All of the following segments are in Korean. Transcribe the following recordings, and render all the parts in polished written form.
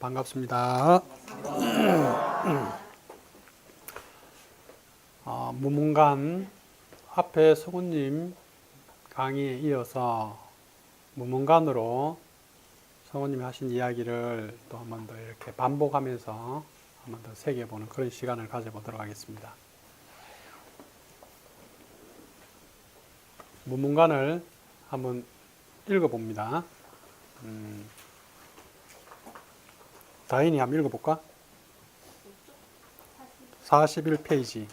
반갑습니다. 무문관 앞에 성우님 강의에 이어서 무문관으로 성우님이 하신 이야기를 또 한 번 더 이렇게 반복하면서 한 번 더 새겨보는 그런 시간을 가져보도록 하겠습니다. 무문관을 한번 읽어봅니다. 다인이 한번 읽어볼까? 41페이지.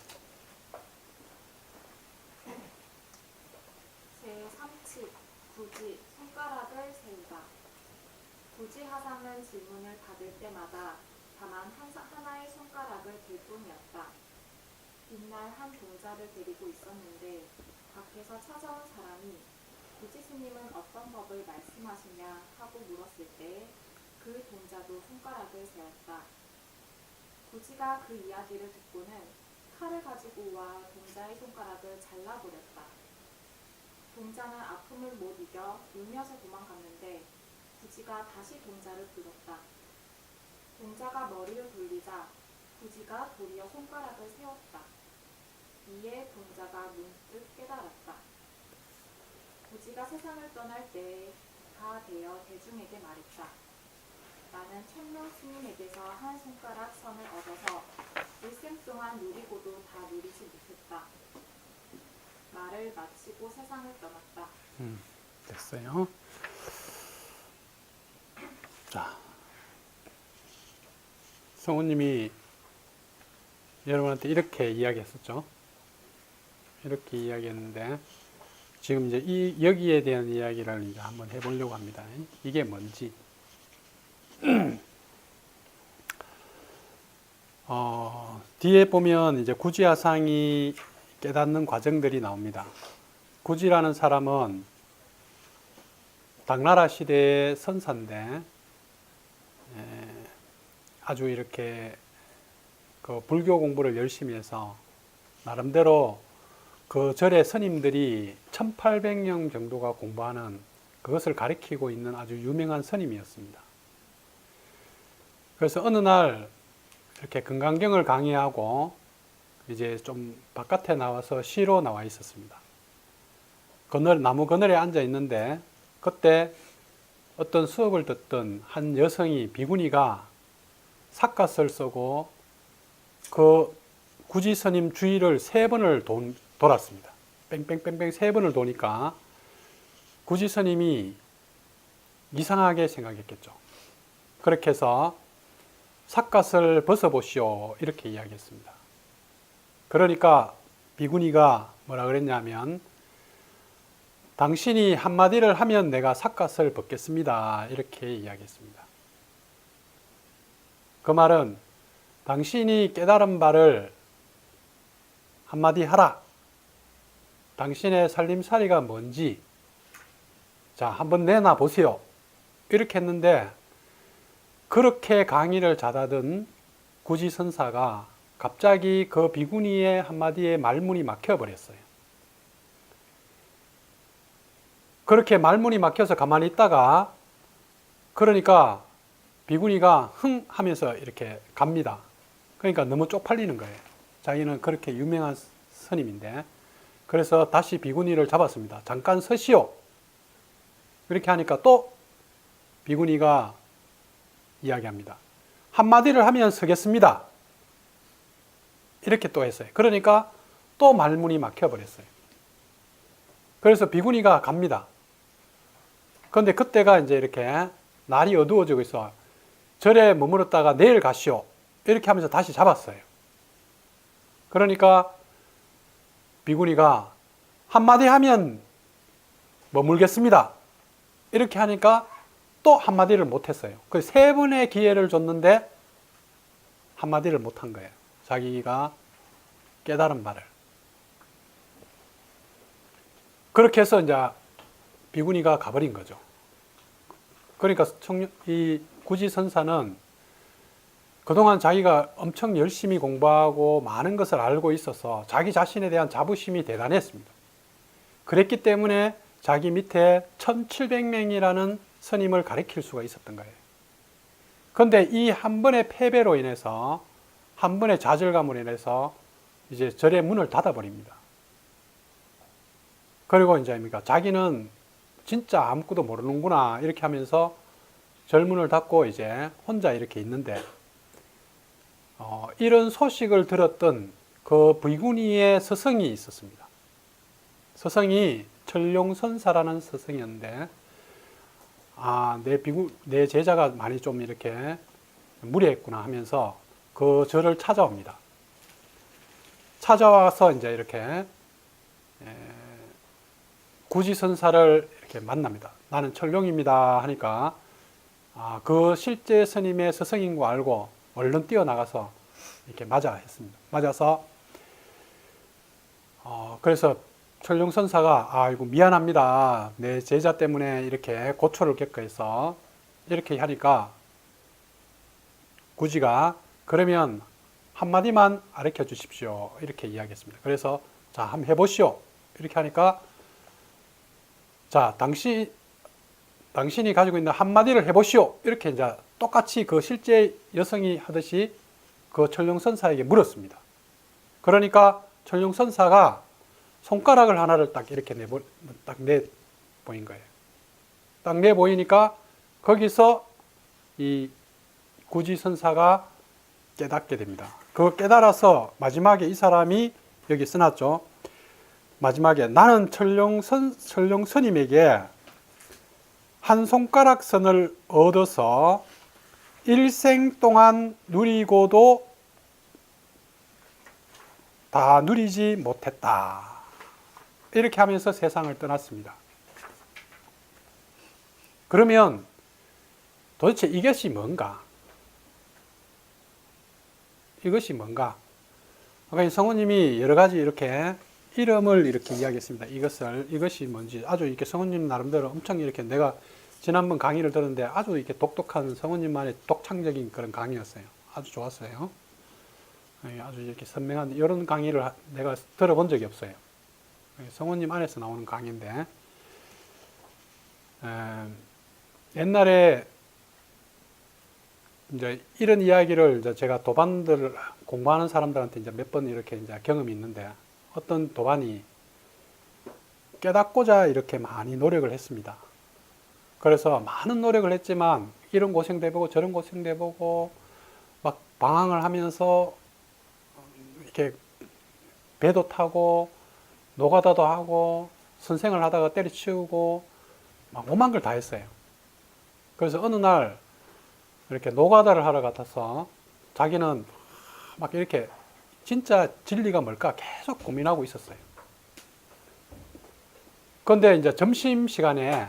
제3칙 구지 손가락을 세우다. 구지 하상은 질문을 받을 때마다 다만 하나의 손가락을 들 뿐이었다. 뒷날 한 동자를 데리고 있었는데 밖에서 찾아온 사람이 구지 스님은 어떤 법을 말씀하시냐 하고 물었을 때 그 동자도 손가락을 세웠다. 구지가 그 이야기를 듣고는 칼을 가지고 와 동자의 손가락을 잘라버렸다. 동자는 아픔을 못 이겨 울면서 도망갔는데 구지가 다시 동자를 불렀다. 동자가 머리를 돌리자 구지가 도리어 손가락을 세웠다. 이에 동자가 문득 깨달았다. 구지가 세상을 떠날 때 다 되어 대중에게 말했다. 나는 천명 스님에게서 한 손가락 선을 얻어서 일생 동안 누리고도 다 누리지 못했다. 말을 마치고 세상을 떠났다. 됐어요. 자, 성우님이 여러분한테 이렇게 이야기했었죠. 이렇게 이야기했는데 지금 이제 여기에 대한 이야기를 이제 한번 해보려고 합니다. 이게 뭔지. 뒤에 보면 이제 구지하상이 깨닫는 과정들이 나옵니다. 구지라는 사람은 당나라 시대의 선사인데 아주 이렇게 그 불교 공부를 열심히 해서 나름대로 그 절의 스님들이 1800명 정도가 공부하는 그것을 가리키고 있는 아주 유명한 스님이었습니다. 그래서 어느 날 이렇게 금강경을 강의하고 이제 좀 바깥에 나와서 쉬러 나와 있었습니다. 나무 그늘에 앉아 있는데 그때 어떤 수업을 듣던 한 여성이 비구니가 삿갓을 쓰고 그 구지 스님 주위를 3번을 돌았습니다. 뺑뺑뺑뺑 3번을 도니까 구지 스님이 이상하게 생각했겠죠. 그렇게 해서 삿갓을 벗어보시오 이렇게 이야기했습니다. 그러니까 비구니가 뭐라 그랬냐면 당신이 한마디를 하면 내가 삿갓을 벗겠습니다 이렇게 이야기했습니다. 그 말은 당신이 깨달은 바를 한마디 하라. 당신의 살림살이가 뭔지 자 한번 내놔 보세요 이렇게 했는데 그렇게 강의를 잘하던 구지선사가 갑자기 그 비구니의 한마디에 말문이 막혀버렸어요. 그렇게 말문이 막혀서 가만히 있다가 그러니까 비구니가 흥 하면서 이렇게 갑니다. 그러니까 너무 쪽팔리는 거예요. 자기는 그렇게 유명한 스님인데 그래서 다시 비구니를 잡았습니다. 잠깐 서시오. 이렇게 하니까 또 비구니가 이야기합니다. 한마디를 하면 서겠습니다. 이렇게 또 했어요. 그러니까 또 말문이 막혀버렸어요. 그래서 비구니가 갑니다. 그런데 그때가 이제 이렇게 날이 어두워지고 있어. 절에 머물렀다가 내일 가시오. 이렇게 하면서 다시 잡았어요. 그러니까 비구니가 한마디 하면 머물겠습니다. 이렇게 하니까 또 한마디를 못했어요. 그 3번의 기회를 줬는데 한마디를 못한 거예요. 자기가 깨달은 바를. 그렇게 해서 이제 비구니가 가버린 거죠. 그러니까 이 구지선사는 그동안 자기가 엄청 열심히 공부하고 많은 것을 알고 있어서 자기 자신에 대한 자부심이 대단했습니다. 그랬기 때문에 자기 밑에 1700명이라는 스님을 가르칠 수가 있었던 거예요. 근데 이 한 번의 패배로 인해서, 한 번의 좌절감으로 인해서 이제 절의 문을 닫아버립니다. 그리고 이제 뭡니까? 자기는 진짜 아무것도 모르는구나 이렇게 하면서 절문을 닫고 이제 혼자 이렇게 있는데, 이런 소식을 들었던 그 비구니의 스승이 있었습니다. 스승이 천룡선사라는 스승이었는데, 내 제자가 많이 좀 이렇게 무리했구나 하면서 그 절을 찾아옵니다. 찾아와서 이제 이렇게 구지선사를 이렇게 만납니다. 나는 천룡입니다 하니까, 그 실제 스님의 스승인 거 알고 얼른 뛰어나가서 이렇게 맞았습니다. 맞아서, 그래서 천룡선사가, 아이고, 미안합니다. 내 제자 때문에 이렇게 고초를 겪어서 이렇게 하니까, 구지가, 그러면 한마디만 가르쳐 주십시오. 이렇게 이야기했습니다. 그래서, 자, 한번 해보시오. 이렇게 하니까, 자, 당신이 가지고 있는 한마디를 해보시오. 이렇게 이제 똑같이 그 실제 여성이 하듯이 그 천룡선사에게 물었습니다. 그러니까 천룡선사가 손가락을 하나를 딱 이렇게 내보인 거예요. 딱 내보이니까 거기서 이 구지선사가 깨닫게 됩니다. 그 깨달아서 마지막에 이 사람이 여기 써놨죠. 마지막에 나는 천룡스님에게 한 손가락 선을 얻어서 일생 동안 누리고도 다 누리지 못했다. 이렇게 하면서 세상을 떠났습니다. 그러면 도대체 이것이 뭔가? 이것이 뭔가? 아까 성우님이 여러 가지 이렇게 이름을 이렇게 이야기했습니다. 이것이 뭔지 아주 이렇게 성우님 나름대로 엄청 이렇게, 내가 지난번 강의를 들었는데 아주 이렇게 독특한 성우님만의 독창적인 그런 강의였어요. 아주 좋았어요. 아주 이렇게 선명한 이런 강의를 내가 들어본 적이 없어요. 성우님 안에서 나오는 강의인데, 옛날에 이제 이런 이야기를 이제 제가 도반들을 공부하는 사람들한테 이제 몇 번 이렇게 이제 경험이 있는데, 어떤 도반이 깨닫고자 이렇게 많이 노력을 했습니다. 그래서 많은 노력을 했지만 이런 고생도 해보고 저런 고생도 해보고 막 방황을 하면서 이렇게 배도 타고 노가다도 하고 선생을 하다가 때려치우고 막 오만 걸 다 했어요. 그래서 어느 날 이렇게 노가다를 하러 같아서 자기는 막 이렇게 진짜 진리가 뭘까 계속 고민하고 있었어요. 그런데 이제 점심시간에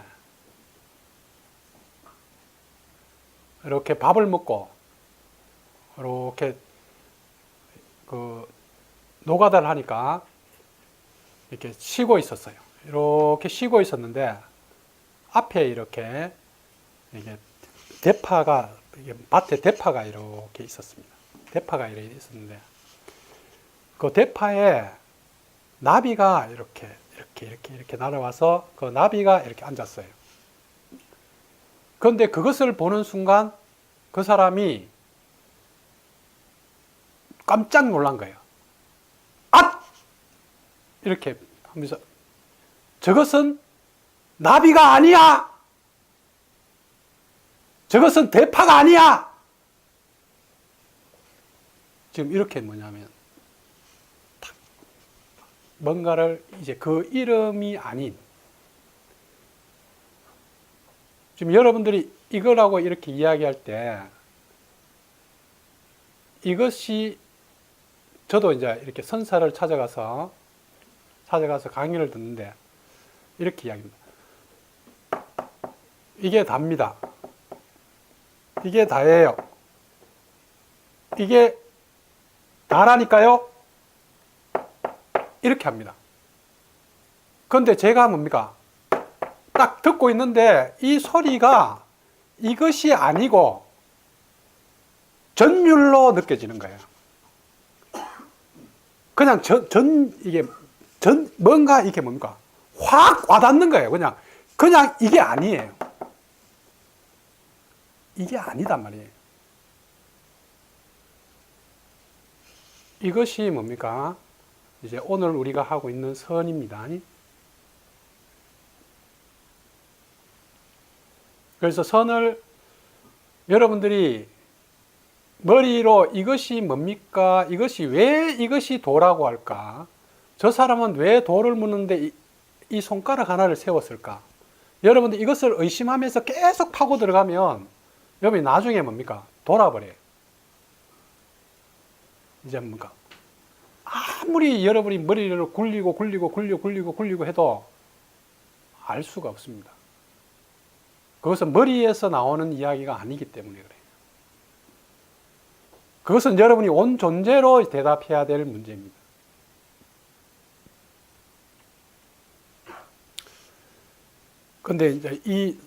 이렇게 밥을 먹고 이렇게 그 노가다를 하니까 이렇게 쉬고 있었어요. 이렇게 쉬고 있었는데 앞에 이렇게 이게 대파가, 이게 밭에 대파가 이렇게 있었습니다. 대파가 이렇게 있었는데 그 대파에 나비가 이렇게 날아와서 그 나비가 이렇게 앉았어요. 그런데 그것을 보는 순간 그 사람이 깜짝 놀란 거예요. 앗! 이렇게 하면서 저것은 나비가 아니야! 저것은 대파가 아니야! 지금 이렇게 뭐냐면 뭔가를 이제 그 이름이 아닌, 지금 여러분들이 이거라고 이렇게 이야기할 때 이것이, 저도 이제 이렇게 선사를 찾아가서 강의를 듣는데 이렇게 이야기합니다. 이게 답니다. 이게 다예요. 이게 다라니까요. 이렇게 합니다. 그런데 제가 뭡니까? 딱 듣고 있는데 이 소리가 이것이 아니고 전율로 느껴지는 거예요. 그냥 뭔가 이게 뭡니까? 확 와닿는 거예요. 그냥 이게 아니에요. 이게 아니단 말이에요. 이것이 뭡니까? 이제 오늘 우리가 하고 있는 선입니다. 그래서 선을 여러분들이 머리로 이것이 뭡니까? 이것이 왜 이것이 도라고 할까? 저 사람은 왜 도를 묻는데 이 손가락 하나를 세웠을까? 여러분들 이것을 의심하면서 계속 파고 들어가면 여러분이 나중에 뭡니까? 돌아버려요. 이제 뭡니까? 아무리 여러분이 머리를 굴리고 해도 알 수가 없습니다. 그것은 머리에서 나오는 이야기가 아니기 때문에 그래요. 그것은 여러분이 온 존재로 대답해야 될 문제입니다. 근데 이제 이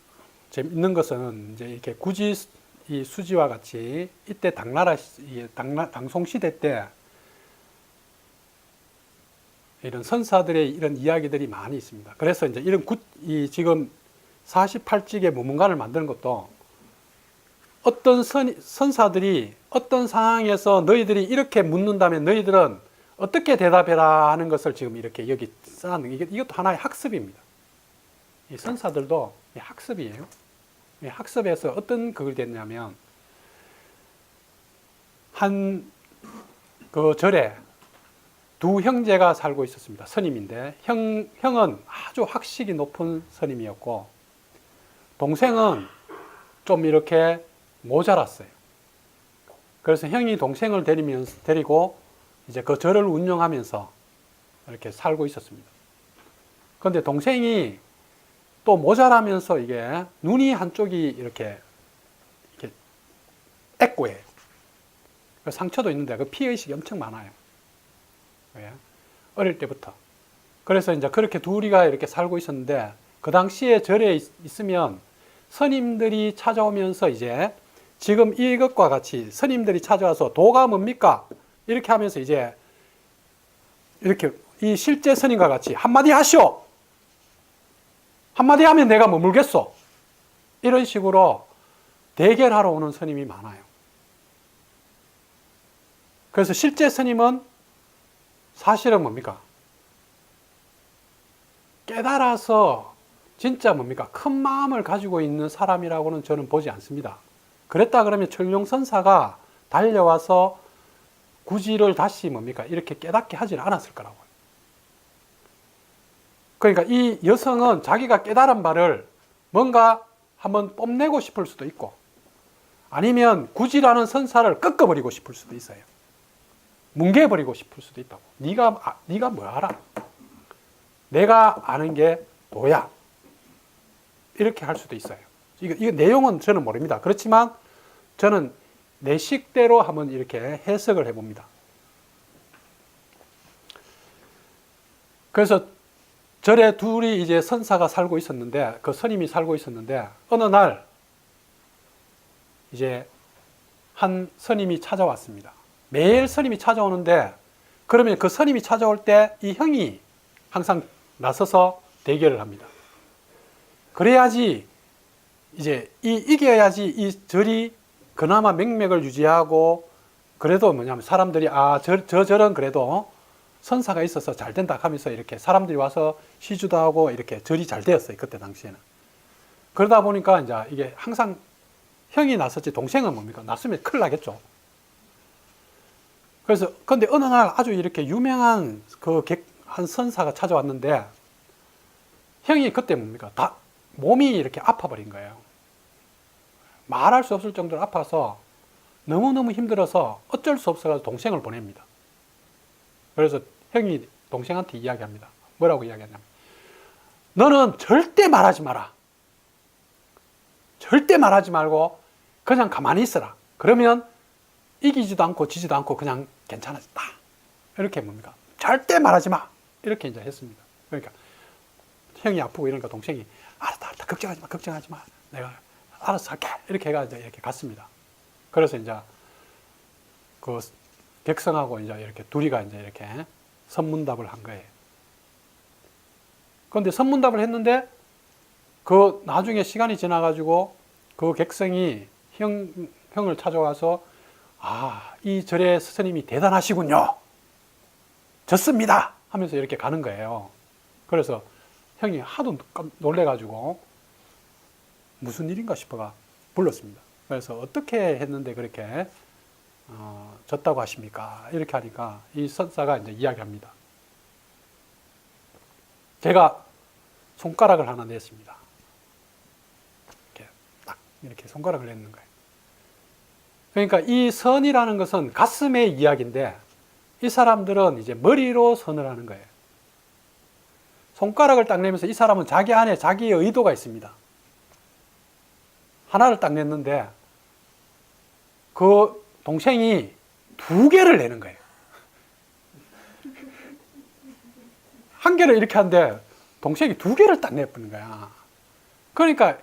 재밌는 것은 이제 이렇게 굳이 이 수지와 같이 이때 당송 시대 때 이런 선사들의 이런 이야기들이 많이 있습니다. 그래서 이제 이런 지금 48직의 무문관을 만드는 것도 어떤 선사들이 어떤 상황에서 너희들이 이렇게 묻는다면 너희들은 어떻게 대답해라 하는 것을 지금 이렇게 여기 쌓는 이것도 하나의 학습입니다. 이 선사들도 학습이에요. 학습에서 어떤 그걸 됐냐면 한 그 절에 두 형제가 살고 있었습니다. 스님인데 형은 아주 학식이 높은 스님이었고 동생은 좀 이렇게 모자랐어요. 그래서 형이 동생을 데리고 이제 그 절을 운영하면서 이렇게 살고 있었습니다. 그런데 동생이 또 모자라면서 이게 눈이 한쪽이 이렇게 애꼬해. 상처도 있는데 그 피해의식이 엄청 많아요. 왜? 어릴 때부터. 그래서 이제 그렇게 둘이가 이렇게 살고 있었는데 그 당시에 절에 있으면 스님들이 찾아오면서 이제 지금 이것과 같이 스님들이 찾아와서 도가 뭡니까? 이렇게 하면서 이제 이렇게 이 실제 스님과 같이 한마디 하시오! 한마디 하면 내가 머물겠소! 이런 식으로 대결하러 오는 스님이 많아요. 그래서 실제 스님은 사실은 뭡니까? 깨달아서 진짜 뭡니까? 큰 마음을 가지고 있는 사람이라고는 저는 보지 않습니다. 그랬다 그러면 철룡선사가 달려와서 구지를 다시 뭡니까? 이렇게 깨닫게 하지 않았을 거라고요. 그러니까 이 여성은 자기가 깨달은 바를 뭔가 한번 뽐내고 싶을 수도 있고 아니면 구지라는 선사를 꺾어버리고 싶을 수도 있어요. 뭉개버리고 싶을 수도 있다고. 네가 뭐 알아? 내가 아는 게 도야. 이렇게 할 수도 있어요. 이거 내용은 저는 모릅니다. 그렇지만 저는 내 식대로 한번 이렇게 해석을 해봅니다. 그래서 절에 둘이 이제 선사가 살고 있었는데, 그 스님이 살고 있었는데, 어느 날 이제 한 스님이 찾아왔습니다. 매일 스님이 찾아오는데, 그러면 그 스님이 찾아올 때 이 형이 항상 나서서 대결을 합니다. 그래야지 이제 이겨야지 이 절이 그나마 맥맥을 유지하고 그래도 뭐냐면 사람들이 저 절은 그래도 선사가 있어서 잘 된다 하면서 이렇게 사람들이 와서 시주도 하고 이렇게 절이 잘 되었어요. 그때 당시에는. 그러다 보니까 이제 이게 항상 형이 나섰지 동생은 뭡니까? 났으면 큰일 나겠죠. 그래서 근데 어느 날 아주 이렇게 유명한 한 선사가 찾아왔는데 형이 그때 뭡니까? 다 몸이 이렇게 아파버린 거예요. 말할 수 없을 정도로 아파서 너무너무 힘들어서 어쩔 수 없어서 동생을 보냅니다. 그래서 형이 동생한테 이야기합니다. 뭐라고 이야기하냐면 너는 절대 말하지 마라. 절대 말하지 말고 그냥 가만히 있어라. 그러면 이기지도 않고 지지도 않고 그냥 괜찮아졌다. 이렇게 뭡니까? 절대 말하지 마. 이렇게 이제 했습니다. 그러니까 형이 아프고 이러니까 동생이 알았다, 걱정하지 마. 내가 알아서 할게. 이렇게 해가지고 이렇게 갔습니다. 그래서 이제 그 객성하고 이제 이렇게 둘이가 이제 이렇게 선문답을 한 거예요. 그런데 선문답을 했는데 그 나중에 시간이 지나가지고 그 객성이 형을 찾아와서 아, 이 절의 스님이 대단하시군요. 졌습니다. 하면서 이렇게 가는 거예요. 그래서 형이 하도 놀래가지고 무슨 일인가 싶어가 불렀습니다. 그래서 어떻게 했는데 그렇게 졌다고 하십니까? 이렇게 하니까 이 선사가 이제 이야기합니다. 제가 손가락을 하나 냈습니다. 이렇게 딱 이렇게 손가락을 냈는 거예요. 그러니까 이 선이라는 것은 가슴의 이야기인데 이 사람들은 이제 머리로 선을 하는 거예요. 손가락을 딱 내면서 이 사람은 자기 안에 자기의 의도가 있습니다. 하나를 딱 냈는데 그 동생이 2개를 내는 거예요. 한 개를 이렇게 하는데 동생이 2개를 딱 내버리는 거야. 그러니까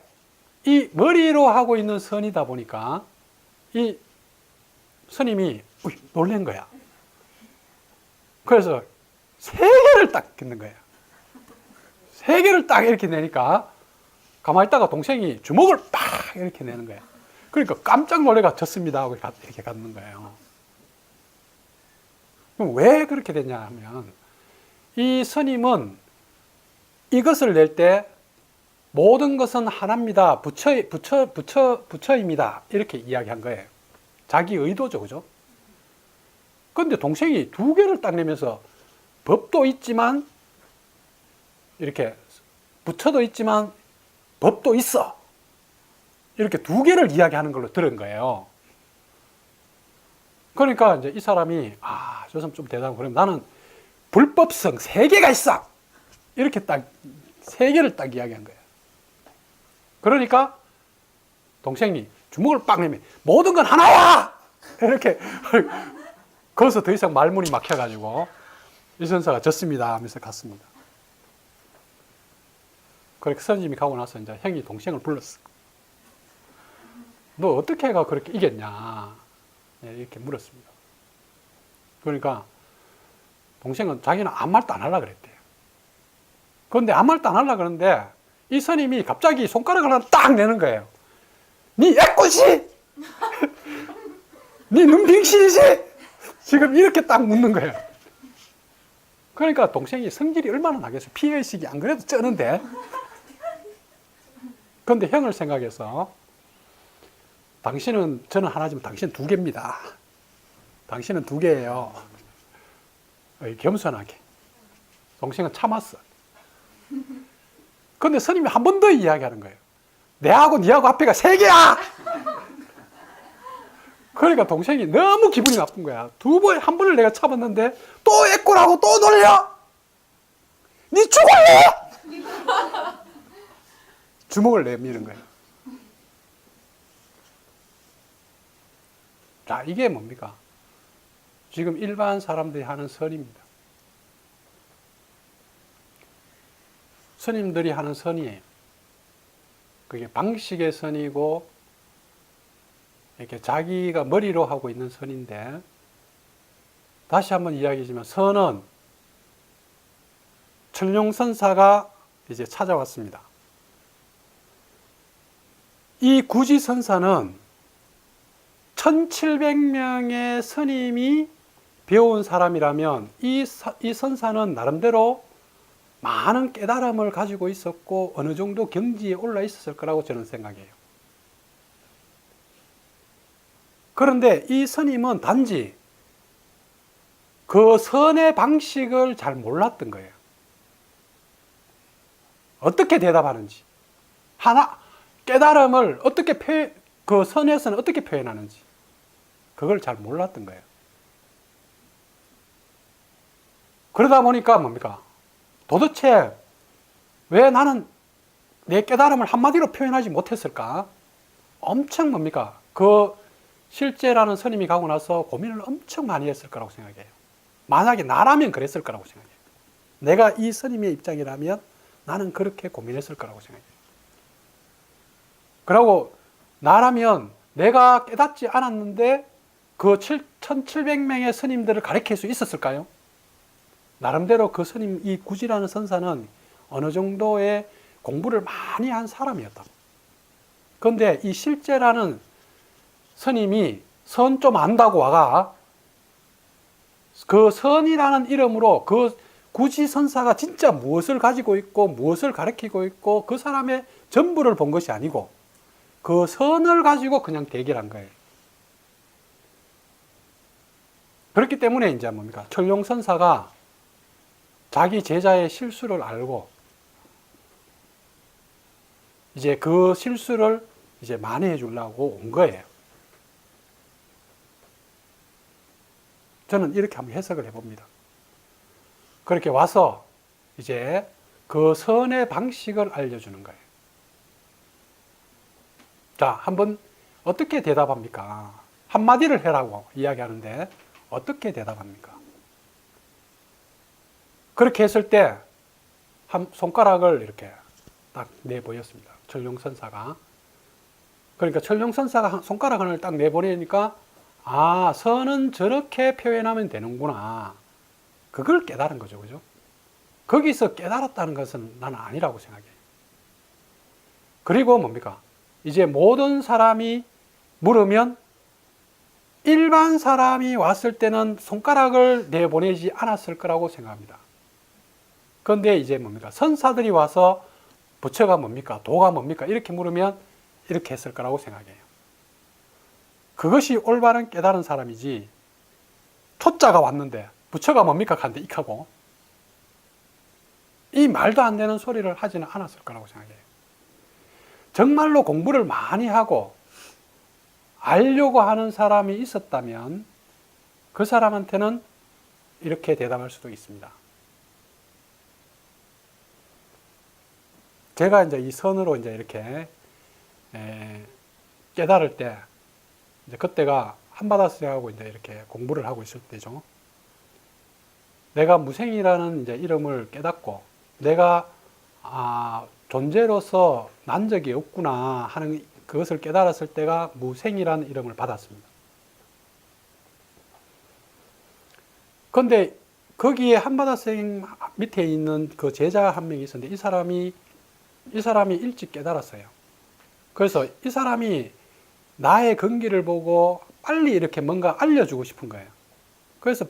이 머리로 하고 있는 선이다 보니까 이 스님이 놀란 거야. 그래서 3개를 딱 넣는 거야. 3개를 딱 이렇게 내니까 가만히 있다가 동생이 주먹을 팍 이렇게 내는 거야. 그러니까 깜짝 놀래가 졌습니다 하고 이렇게 갖는 거예요. 그럼 왜 그렇게 됐냐 하면 이 스님은 이것을 낼 때 모든 것은 하나입니다. 부처입니다. 이렇게 이야기한 거예요. 자기 의도죠. 그죠? 그런데 동생이 2개를 딱 내면서 법도 있지만 이렇게 부처도 있지만 법도 있어. 이렇게 2개를 이야기하는 걸로 들은 거예요. 그러니까 이제 이 사람이 저 사람 좀 대단하고 그러면 나는 불법성 3개가 있어. 이렇게 딱 3개를 딱 이야기한 거예요. 그러니까 동생이 주먹을 빡 내면 모든 건 하나야! 이렇게 거기서 더 이상 말문이 막혀가지고 이 선사가 졌습니다 하면서 갔습니다. 그렇게 선생님이 가고 나서 이제 형이 동생을 불렀어. 너 어떻게 해가 그렇게 이겼냐? 이렇게 물었습니다. 그러니까 동생은 자기는 아무 말도 안 하려고 그랬대요. 그런데 아무 말도 안 하려고 그러는데 이 스님이 갑자기 손가락을 하나 딱 내는 거예요. 니 애꽃이! 니 눈빙신이지? 지금 이렇게 딱 묻는 거예요. 그러니까 동생이 성질이 얼마나 나겠어요. 피해의식이 안 그래도 쩌는데. 그런데 형을 생각해서 당신은, 저는 하나지만 당신은 2개입니다. 당신은 2개예요. 겸손하게. 동생은 참았어. 그런데 스님이 한 번 더 이야기하는 거예요. 내하고 니하고 앞에가 3개야! 그러니까 동생이 너무 기분이 나쁜 거야. 한 번을 내가 참았는데 또 애꾸라고 또 놀려! 니 죽을래! 주먹을 내미는 거예요. 자, 이게 뭡니까? 지금 일반 사람들이 하는 선입니다. 스님들이 하는 선이에요. 그게 방식의 선이고 이렇게 자기가 머리로 하고 있는 선인데, 다시 한번 이야기하지만 선은 천룡선사가 이제 찾아왔습니다. 이 구지선사는 1700명의 스님이 배운 사람이라면 이 선사는 나름대로 많은 깨달음을 가지고 있었고 어느 정도 경지에 올라 있었을 거라고 저는 생각해요. 그런데 이 스님은 단지 그 선의 방식을 잘 몰랐던 거예요. 어떻게 대답하는지, 깨달음을 어떻게 그 선에서는 어떻게 표현하는지 그걸 잘 몰랐던 거예요. 그러다 보니까 뭡니까? 도대체 왜 나는 내 깨달음을 한마디로 표현하지 못했을까? 엄청 뭡니까? 그 실제라는 스님이 가고 나서 고민을 엄청 많이 했을 거라고 생각해요. 만약에 나라면 그랬을 거라고 생각해요. 내가 이 스님의 입장이라면 나는 그렇게 고민했을 거라고 생각해요. 그리고 나라면 내가 깨닫지 않았는데 그 1700명의 스님들을 가르칠 수 있었을까요? 나름대로 그 스님, 이 구지라는 선사는 어느 정도의 공부를 많이 한 사람이었다. 그런데 이 실제라는 스님이 선 좀 안다고 와가. 그 선이라는 이름으로 그 굳이 선사가 진짜 무엇을 가지고 있고 무엇을 가르치고 있고 그 사람의 전부를 본 것이 아니고 그 선을 가지고 그냥 대결한 거예요. 그렇기 때문에 이제 뭡니까? 철룡선사가 자기 제자의 실수를 알고 이제 그 실수를 이제 만회해 주려고 온 거예요. 저는 이렇게 한번 해석을 해봅니다. 그렇게 와서 이제 그 선의 방식을 알려주는 거예요. 자, 한번 어떻게 대답합니까? 한마디를 해라고 이야기하는데 어떻게 대답합니까? 그렇게 했을 때 한 손가락을 이렇게 딱 내보였습니다. 철룡선사가. 그러니까 철룡선사가 손가락 하나를 딱 내보내니까 아, 선은 저렇게 표현하면 되는구나. 그걸 깨달은 거죠. 그죠? 거기서 깨달았다는 것은 나는 아니라고 생각해요. 그리고 뭡니까? 이제 모든 사람이 물으면 일반 사람이 왔을 때는 손가락을 내보내지 않았을 거라고 생각합니다. 그런데 이제 뭡니까? 선사들이 와서 부처가 뭡니까? 도가 뭡니까? 이렇게 물으면 이렇게 했을 거라고 생각해요. 그것이 올바른 깨달은 사람이지 초자가 왔는데 부처가 뭡니까? 간데 익하고 이 말도 안 되는 소리를 하지는 않았을 거라고 생각해요. 정말로 공부를 많이 하고 알려고 하는 사람이 있었다면 그 사람한테는 이렇게 대답할 수도 있습니다. 제가 이제 이 선으로 이제 이렇게 깨달을 때 이제 그때가 한바다스하고 이제 이렇게 공부를 하고 있을 때죠. 내가 무생이라는 이제 이름을 깨닫고 내가 존재로서 난 적이 없구나 하는 그것을 깨달았을 때가 무생이라는 이름을 받았습니다. 그런데 거기에 한바다생 밑에 있는 그 제자 한 명이 있었는데 이 사람이 일찍 깨달았어요. 그래서 이 사람이 나의 근기를 보고 빨리 이렇게 뭔가 알려주고 싶은 거예요. 그래서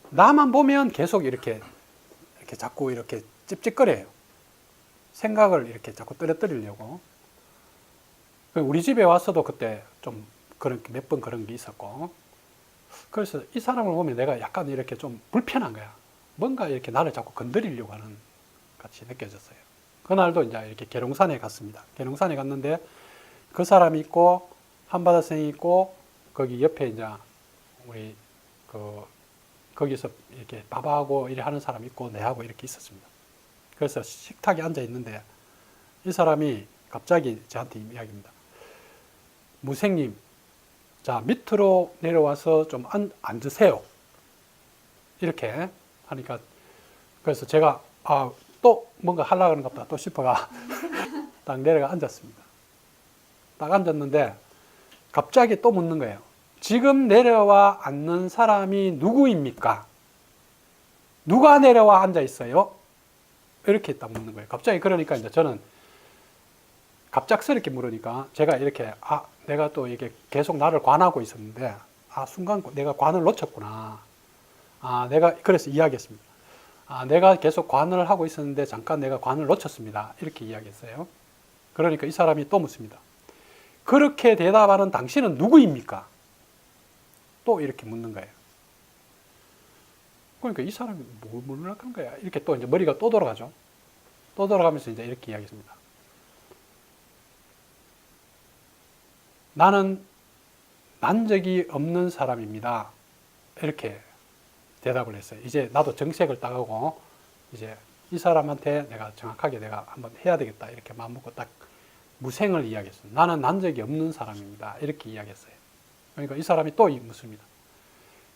나만 보면 계속 이렇게 자꾸 이렇게 찝찝거려요. 생각을 이렇게 자꾸 떨어뜨리려고. 우리 집에 와서도 그때 좀 그런 몇 번 그런 게 있었고. 그래서 이 사람을 보면 내가 약간 이렇게 좀 불편한 거야. 뭔가 이렇게 나를 자꾸 건드리려고 하는 같이 느껴졌어요. 그날도 이제 이렇게 계룡산에 갔습니다. 계룡산에 갔는데 그 사람이 있고 한바다생이 있고 거기 옆에 이제 우리 거기서 이렇게 바바하고 이래 하는 사람 있고 내하고 이렇게 있었습니다. 그래서 식탁에 앉아 있는데 이 사람이 갑자기 저한테 이야기합니다. 무생님, 자 밑으로 내려와서 좀 앉으세요. 이렇게 하니까 그래서 제가 또 뭔가 하려고 하는가 보다 또 싶어가 딱 내려가 앉았습니다. 딱 앉았는데 갑자기 또 묻는 거예요. 지금 내려와 앉는 사람이 누구입니까? 누가 내려와 앉아 있어요? 이렇게 딱 묻는 거예요. 갑자기 그러니까 이제 저는 갑작스럽게 물으니까 제가 이렇게 내가 또 이게 계속 나를 관하고 있었는데 순간 내가 관을 놓쳤구나. 내가 그래서 이야기했습니다. 내가 계속 관을 하고 있었는데 잠깐 내가 관을 놓쳤습니다. 이렇게 이야기했어요. 그러니까 이 사람이 또 묻습니다. 그렇게 대답하는 당신은 누구입니까? 또 이렇게 묻는 거예요. 그러니까 이 사람이 뭘 물으려고 하는 거야? 이렇게 또 이제 머리가 또 돌아가죠. 또 돌아가면서 이제 이렇게 이야기했습니다. 나는 난 적이 없는 사람입니다. 이렇게 대답을 했어요. 이제 나도 정색을 따가고 이제 이 사람한테 내가 정확하게 내가 한번 해야 되겠다 이렇게 마음먹고 딱 무생을 이야기했어요. 나는 난 적이 없는 사람입니다. 이렇게 이야기했어요. 그러니까 이 사람이 또 묻습니다.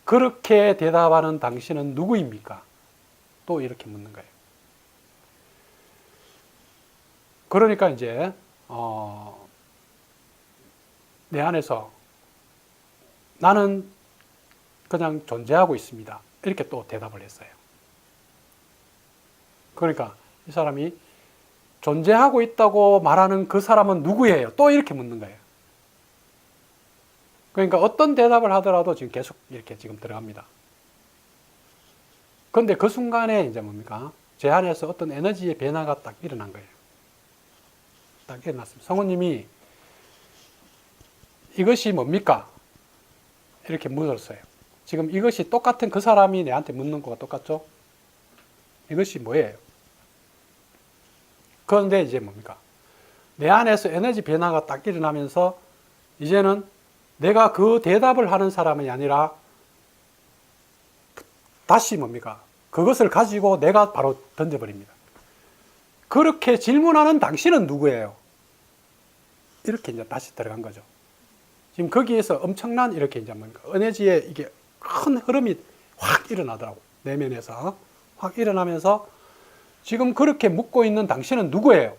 그렇게 대답하는 당신은 누구입니까? 또 이렇게 묻는 거예요. 그러니까 이제 내 안에서 나는 그냥 존재하고 있습니다. 이렇게 또 대답을 했어요. 그러니까 이 사람이 존재하고 있다고 말하는 그 사람은 누구예요? 또 이렇게 묻는 거예요. 그러니까 어떤 대답을 하더라도 지금 계속 이렇게 지금 들어갑니다. 그런데 그 순간에 이제 뭡니까? 제 안에서 어떤 에너지의 변화가 딱 일어난 거예요. 딱 일어났습니다. 성우님이 이것이 뭡니까? 이렇게 물었어요. 지금 이것이 똑같은 그 사람이 내한테 묻는 거가 똑같죠? 이것이 뭐예요? 그런데 이제 뭡니까? 내 안에서 에너지 변화가 딱 일어나면서 이제는 내가 그 대답을 하는 사람이 아니라 다시 뭡니까? 그것을 가지고 내가 바로 던져버립니다. 그렇게 질문하는 당신은 누구예요? 이렇게 이제 다시 들어간 거죠. 지금 거기에서 엄청난 이렇게 이제 뭡니까? 에너지의 이게 큰 흐름이 확 일어나더라고. 내면에서 확 일어나면서 지금 그렇게 묻고 있는 당신은 누구예요?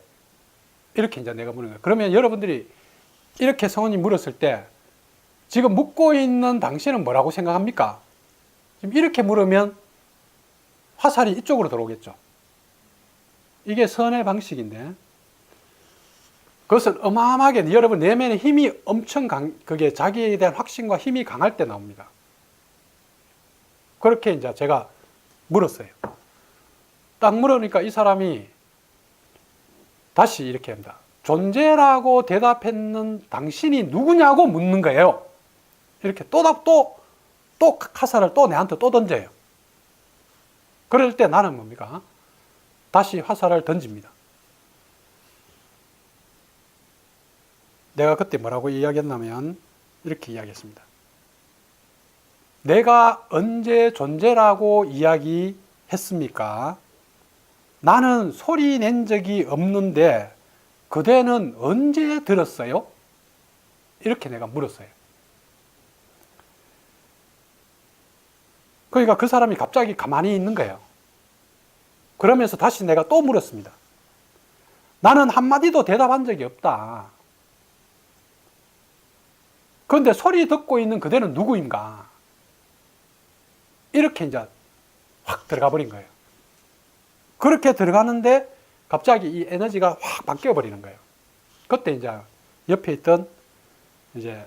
이렇게 이제 내가 물은 거예요. 그러면 여러분들이 이렇게 성원이 물었을 때 지금 묻고 있는 당신은 뭐라고 생각합니까? 지금 이렇게 물으면 화살이 이쪽으로 들어오겠죠. 이게 선의 방식인데 그것은 어마어마하게 여러분 내면의 힘이 엄청 그게 자기에 대한 확신과 힘이 강할 때 나옵니다. 그렇게 이제 제가 물었어요. 딱 물으니까 이 사람이 다시 이렇게 합니다. 존재라고 대답했는 당신이 누구냐고 묻는 거예요. 이렇게 또 화살을 또 내한테 또 던져요. 그럴 때 나는 뭡니까? 다시 화살을 던집니다. 내가 그때 뭐라고 이야기했냐면 이렇게 이야기했습니다. 내가 언제 존재라고 이야기했습니까? 나는 소리 낸 적이 없는데 그대는 언제 들었어요? 이렇게 내가 물었어요. 그러니까 그 사람이 갑자기 가만히 있는 거예요. 그러면서 다시 내가 또 물었습니다. 나는 한마디도 대답한 적이 없다. 그런데 소리 듣고 있는 그대는 누구인가? 이렇게 이제 확 들어가 버린 거예요. 그렇게 들어가는데 갑자기 이 에너지가 확 바뀌어 버리는 거예요. 그때 이제 옆에 있던 이제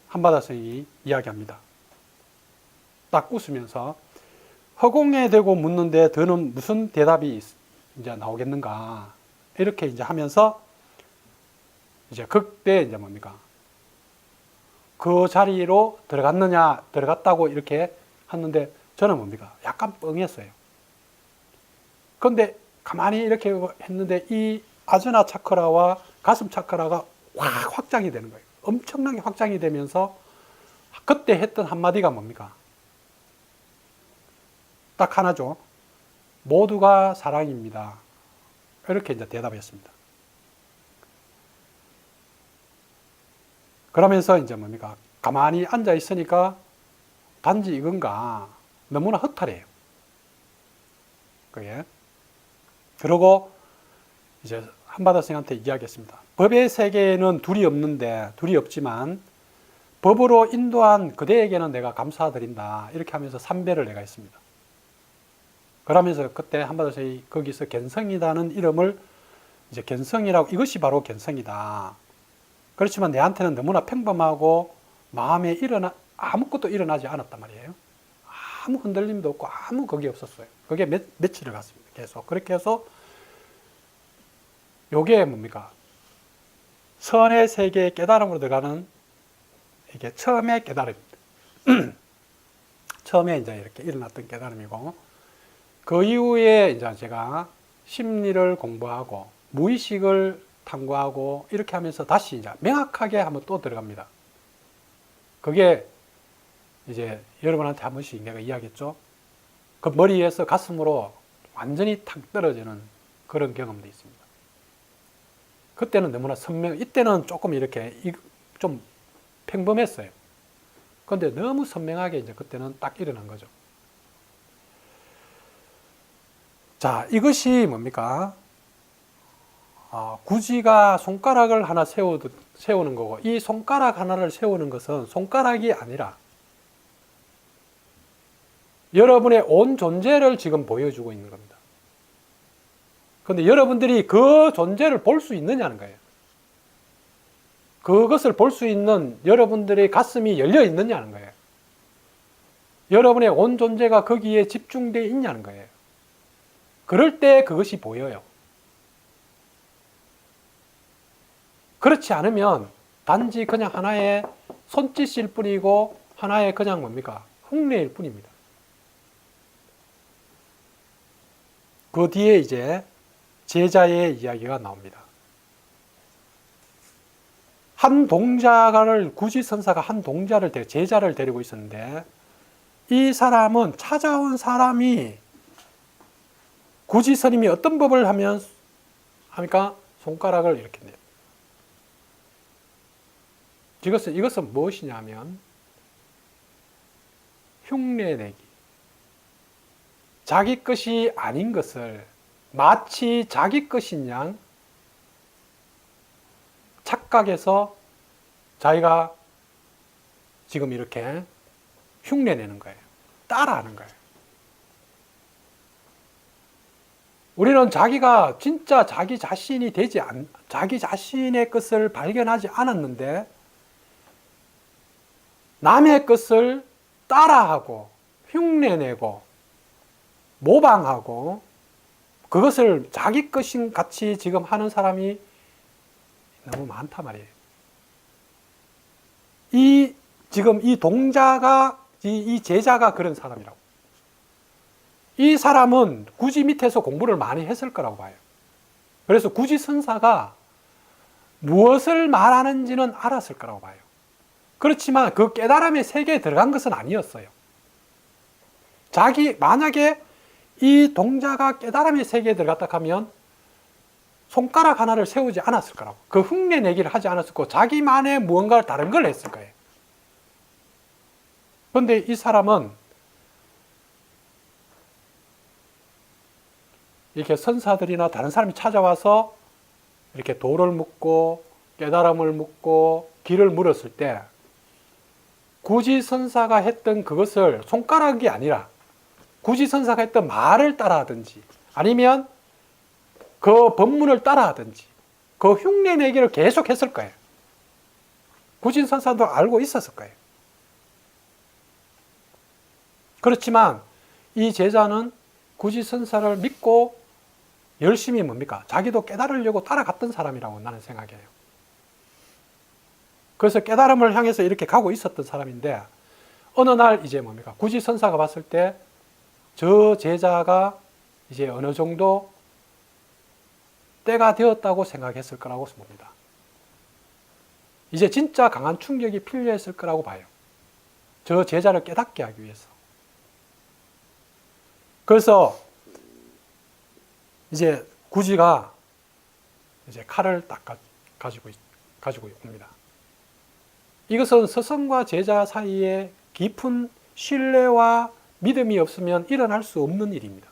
한바다 스님이 이야기합니다. 딱 웃으면서 허공에 대고 묻는데 더는 무슨 대답이 이제 나오겠는가? 이렇게 이제 하면서 이제 그때 이제 뭡니까? 그 자리로 들어갔느냐, 들어갔다고 이렇게 했는데 저는 뭡니까? 약간 뻥했어요. 그런데 가만히 이렇게 했는데 이 아즈나 차크라와 가슴 차크라가 확 확장이 되는 거예요. 엄청나게 확장이 되면서 그때 했던 한마디가 뭡니까? 딱 하나죠. 모두가 사랑입니다. 이렇게 이제 대답했습니다. 그러면서 이제 뭡니까? 가만히 앉아 있으니까 단지 이건가? 너무나 허탈해요. 그게. 그러고 이제 한바다 스님한테 이야기했습니다. 법의 세계에는 둘이 없는데, 둘이 없지만 법으로 인도한 그대에게는 내가 감사드린다. 이렇게 하면서 삼배를 내가 했습니다. 그러면서 그때 한바다 스님이 거기서 견성이라는 이름을 이제 견성이라고, 이것이 바로 견성이다. 그렇지만 내한테는 너무나 평범하고 마음에 아무것도 일어나지 않았단 말이에요. 아무 흔들림도 없고 아무 그게 없었어요. 그게 며칠을 갔습니다. 계속. 그렇게 해서 요게 뭡니까? 선의 세계의 깨달음으로 들어가는 이게 처음의 깨달음입니다. 처음에 이제 이렇게 일어났던 깨달음이고 그 이후에 이제 제가 심리를 공부하고 무의식을 탐구하고 이렇게 하면서 다시 이제 명확하게 한번 또 들어갑니다. 그게 이제 여러분한테 한 번씩 내가 이야기했죠. 그 머리에서 가슴으로 완전히 탁 떨어지는 그런 경험도 있습니다. 그때는 너무나 이때는 조금 이렇게 좀 평범했어요. 그런데 너무 선명하게 이제 그때는 딱 일어난 거죠. 자, 이것이 뭡니까? 구지가 손가락을 하나 세우는 거고, 이 손가락 하나를 세우는 것은 손가락이 아니라 여러분의 온 존재를 지금 보여주고 있는 겁니다. 그런데 여러분들이 그 존재를 볼 수 있느냐는 거예요. 그것을 볼 수 있는 여러분들의 가슴이 열려 있느냐는 거예요. 여러분의 온 존재가 거기에 집중되어 있냐는 거예요. 그럴 때 그것이 보여요. 그렇지 않으면 단지 그냥 하나의 손짓일 뿐이고 하나의 그냥 뭡니까? 흉내일 뿐입니다. 그 뒤에 이제 제자의 이야기가 나옵니다. 한 동자를 구지선사가 한 동자를 제자를 데리고 있었는데 이 사람은 찾아온 사람이 구지스님이 어떤 법을 하면 합니까? 손가락을 이렇게 내요. 이것은 무엇이냐면 흉내내기. 자기 것이 아닌 것을 마치 자기 것인 양 착각해서 자기가 지금 이렇게 흉내내는 거예요. 따라하는 거예요. 우리는 자기가 진짜 자기 자신이 자기 자신의 것을 발견하지 않았는데 남의 것을 따라하고 흉내내고 모방하고 그것을 자기 것인 같이 지금 하는 사람이 너무 많단 말이에요. 지금 이 동자가, 이 제자가 그런 사람이라고. 이 사람은 구지 밑에서 공부를 많이 했을 거라고 봐요. 그래서 구지 선사가 무엇을 말하는지는 알았을 거라고 봐요. 그렇지만 그 깨달음의 세계에 들어간 것은 아니었어요. 만약에 이 동자가 깨달음의 세계에 들어갔다 하면 손가락 하나를 세우지 않았을 거라고. 그 흉내내기를 하지 않았을 거고 자기만의 무언가 다른 걸 했을 거예요. 그런데 이 사람은 이렇게 선사들이나 다른 사람이 찾아와서 이렇게 도를 묻고 깨달음을 묻고 길을 물었을 때 구지 선사가 했던 그것을 손가락이 아니라 구지 선사가 했던 말을 따라하든지 아니면 그 법문을 따라하든지 그 흉내내기를 계속 했을 거예요. 구지 선사도 알고 있었을 거예요. 그렇지만 이 제자는 구지 선사를 믿고 열심히 뭡니까? 자기도 깨달으려고 따라갔던 사람이라고 나는 생각해요. 그래서 깨달음을 향해서 이렇게 가고 있었던 사람인데 어느 날 이제 뭡니까? 구지 선사가 봤을 때 저 제자가 이제 어느 정도 때가 되었다고 생각했을 거라고 봅니다. 이제 진짜 강한 충격이 필요했을 거라고 봐요. 저 제자를 깨닫게 하기 위해서. 그래서 이제 구지가 이제 칼을 딱 가지고 옵니다. 이것은 스승과 제자 사이에 깊은 신뢰와 믿음이 없으면 일어날 수 없는 일입니다.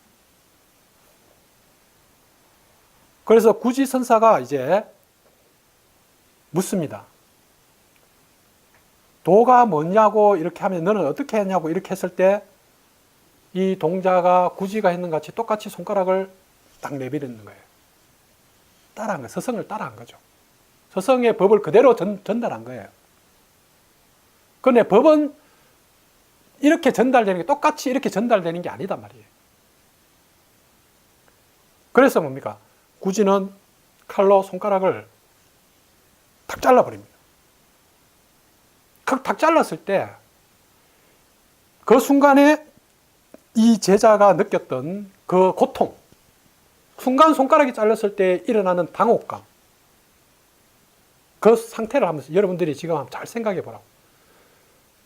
그래서 구지 선사가 이제 묻습니다. 도가 뭐냐고 이렇게 하면 너는 어떻게 했냐고 이렇게 했을 때 이 동자가 구지가 했는 같이 똑같이 손가락을 딱 내비리는 거예요. 따라한 거예요. 스승을 따라한 거죠. 스승의 법을 그대로 전달한 거예요. 그런데 법은 이렇게 전달되는 게 똑같이 이렇게 전달되는 게 아니단 말이에요. 그래서 뭡니까? 구지는 칼로 손가락을 탁 잘라버립니다. 탁 잘랐을 때 그 순간에 이 제자가 느꼈던 그 고통, 순간 손가락이 잘렸을 때 일어나는 당혹감, 그 상태를 한번 여러분들이 지금 한번 잘 생각해 보라고.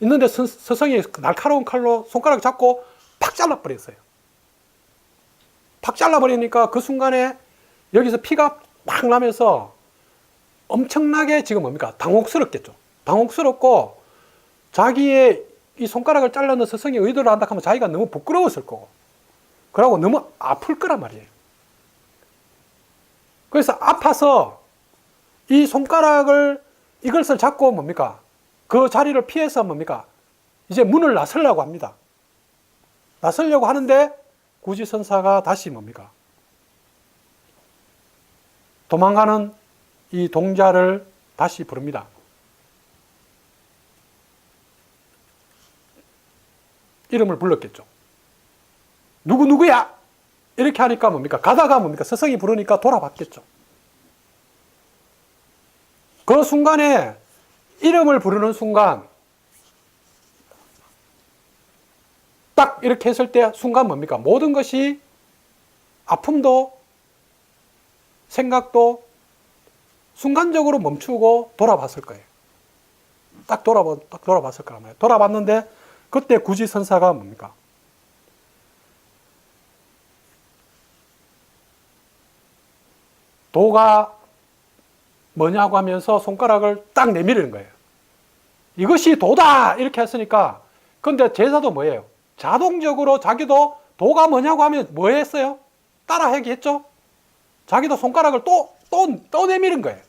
있는데 스승이 날카로운 칼로 손가락 잡고 팍 잘라버렸어요. 팍 잘라버리니까 그 순간에 여기서 피가 팍 나면서 엄청나게 지금 뭡니까? 당혹스럽겠죠. 당혹스럽고 자기의 이 손가락을 잘라는 스승이 의도를 한다 하면 자기가 너무 부끄러웠을 거고 그러고 너무 아플 거란 말이에요. 그래서 아파서 이 손가락을 이것을 잡고 뭡니까? 그 자리를 피해서 뭡니까? 이제 문을 나서려고 합니다. 나서려고 하는데 구지선사가 다시 뭡니까? 도망가는 이 동자를 다시 부릅니다. 이름을 불렀겠죠. 누구누구야! 이렇게 하니까 뭡니까? 가다가 뭡니까? 스승이 부르니까 돌아봤겠죠. 그 순간에 이름을 부르는 순간 딱 이렇게 했을 때 순간 뭡니까? 모든 것이 아픔도 생각도 순간적으로 멈추고 돌아봤을 거예요. 딱 돌아봤을 거란 말이에요. 돌아봤는데 그때 구지선사가 뭡니까? 도가 뭐냐고 하면서 손가락을 딱 내밀는 거예요. 이것이 도다! 이렇게 했으니까 근데 제자도 뭐예요? 자동적으로 자기도 도가 뭐냐고 하면 뭐 했어요? 따라 얘기했죠? 자기도 손가락을 또 내미는 거예요.